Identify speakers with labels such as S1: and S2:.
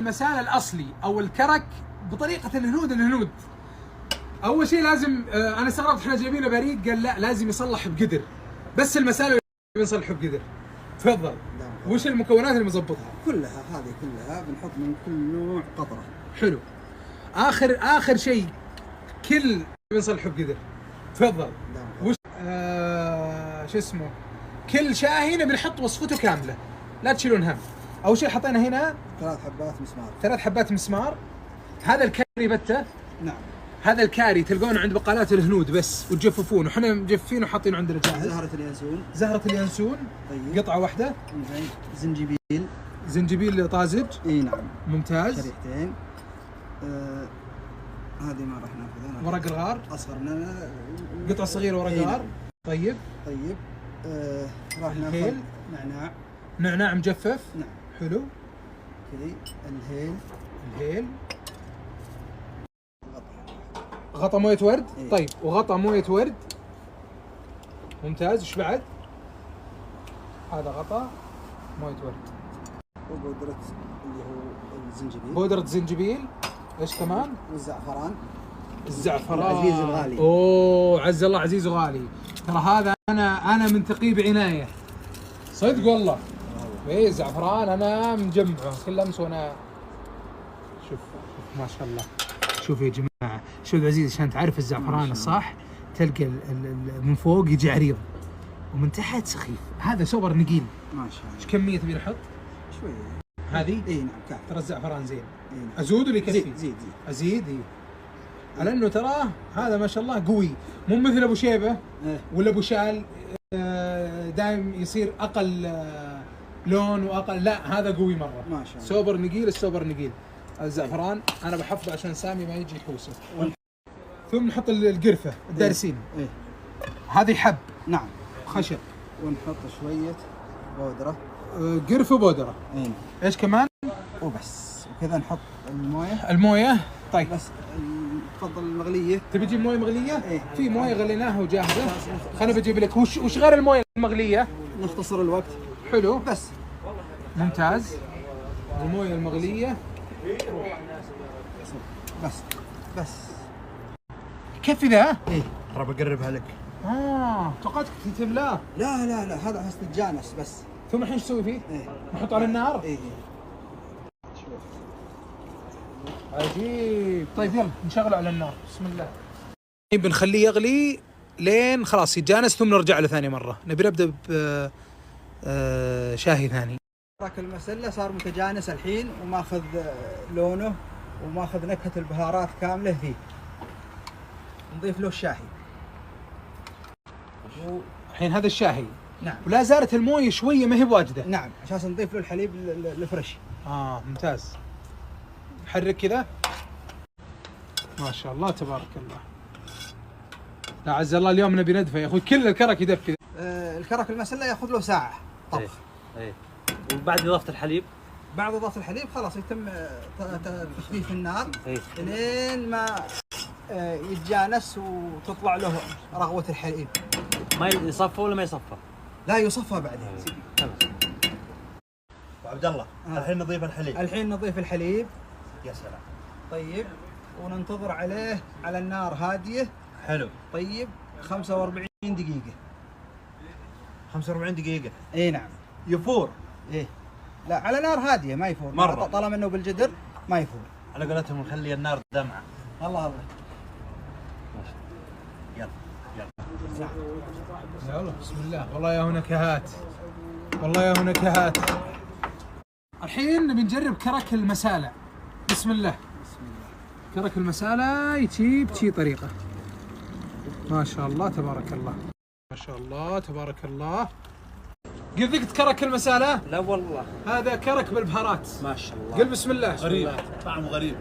S1: المسالة الأصلي أو الكرك بطريقة الهنود. أول شيء لازم أنا استغربت إحنا جايبينه بريق، قال لا لازم يصلح بقدر، بس المسالة يصلح بقدر. تفضل. وش المكونات اللي مظبطها؟
S2: كلها هذه كلها بنحط من كل نوع قطرة.
S1: حلو. آخر شيء كل بنصلحه بقدر. تفضل. وش شو اسمه؟ كل شاهي نبي نحط وصفته كاملة، لا تشيلون هم. أول شيء حطينا هنا 3 حبات مسمار. هذا الكاري بتة.
S2: نعم.
S1: هذا الكاري تلقونه عند بقالات الهنود بس، وتجففونه، وحنا مجففينه وحاطينه عندنا جاهز. زهرة اليانسون. طيب. قطعة واحدة. زنجبيل طازج.
S2: اي نعم.
S1: ممتاز.
S2: شريحتين. هذه ما راح ناخذها.
S1: ورق الغار.
S2: اصغر
S1: قطعة صغيرة ورق غار. نعم. طيب.
S2: راح ناخذ
S1: نعناع مجفف.
S2: نعم.
S1: حلو.
S2: كذي. الهيل.
S1: غطا موية ورد. طيب، وغطا موية ورد. ممتاز. وش بعد؟ هذا غطا موية ورد.
S2: وبودرة اللي هو الزنجبيل.
S1: بودرة زنجبيل. ايش كمان؟ الزعفران
S2: عزيز الغالي.
S1: اوه عز الله عزيز وغالي. ترى هذا انا منتقيه بعناية. صدق والله. ايه الزعفران انا مجمعه كل امس وانا شوف ما شاء الله. شوف يا جماعة، شوف عزيز عشان تعرف الزعفران الصح، تلقى من فوق يجي عريض ومن تحت سخيف. هذا سوبر نقيل
S2: ما شاء الله.
S1: ايش كمية تبي نحط؟
S2: شوية.
S1: هذه؟
S2: اي نعم كافي.
S1: ترى الزعفران زين.
S2: نعم.
S1: ازود ولا يكفي؟
S2: زيد.
S1: ازيد. اي. على انه تراه هذا ما شاء الله قوي، مو مثل ابو شيبة ولا ابو شال دائم يصير اقل لون واقل. لا هذا قوي مرة.
S2: ما شاء الله.
S1: سوبر نقيل. السوبر نقيل. الزعفران انا بحفظه عشان سامي ما يجي يحوسه. ثم نحط القرفة الدارسين. هذه حب.
S2: نعم.
S1: خشب.
S2: ونحط شوية بودرة.
S1: قرفة بودرة. ايش كمان؟
S2: وبس. وكذا نحط
S1: الموية. طيب
S2: بس تفضل المغلية.
S1: تبي تجيب موية مغلية؟ في موية غليناها وجاهزة. خلنا بجيب لك. وش غير الموية المغلية؟
S2: نختصر الوقت.
S1: حلو.
S2: بس.
S1: ممتاز. الموية المغلية.
S2: بس
S1: كيف ذا؟
S2: ترى بقربها لك.
S1: توقعتك تملاه.
S2: لا هذا حس تتجانس بس.
S1: ثم الحين ايش نسوي فيه؟ نحطه على النار؟ عجيب. طيب يلا نشغله على النار. بسم الله. بنخليه يغلي لين خلاص يتجانس، ثم نرجع له ثاني مرة. نبي نبدأ ب شاهي ثاني.
S2: كرك المسلة صار متجانس الحين وماخذ لونه وماخذ نكهة البهارات كاملة فيه. نضيف له الشاهي.
S1: الحين هذا الشاهي.
S2: نعم.
S1: ولا زالت المويه شويه ما هي بواجده.
S2: نعم عشان نضيف له الحليب الفريش.
S1: ممتاز. نحرك كذا. ما شاء الله تبارك الله. لا عز الله اليوم نبي ندفه يا اخوي. كل الكرك يدفي.
S2: الكرك المسلة ياخذ له ساعة طبخ.
S3: وبعد اضافة الحليب؟
S2: بعد اضافة الحليب خلاص يتم تخفيف النار لين ما يتجانس وتطلع له رغوة الحليب.
S3: ما يصفى ولا ما يصفى؟
S2: لا يصفى بعدين.
S3: تمام.
S4: عبد الله الحين نضيف الحليب.
S2: الحين نضيف الحليب.
S4: يا سلام.
S2: طيب وننتظر عليه على النار هادية.
S4: حلو.
S2: طيب 45 دقيقة.
S4: 45 دقيقة.
S2: اي نعم.
S4: يفور.
S2: لا على نار هادية ما يفور
S4: مرة.
S2: طالما انه بالجدر ما يفور.
S4: على قولتهم نخلي النار دمعة.
S2: الله
S1: يلا بسم الله. والله يا نكهات. والله يا نكهات. الحين نبي نجرب كرك المسالة. بسم الله. كرك المسالة يجي بشي طريقة. ما شاء الله تبارك الله. ما شاء الله تبارك الله. قد ذقت كرك المسالة؟
S3: لا والله.
S1: هذا كرك بالبهارات.
S3: ما شاء الله.
S1: قل بسم الله.
S4: غريب. طعمه غريب.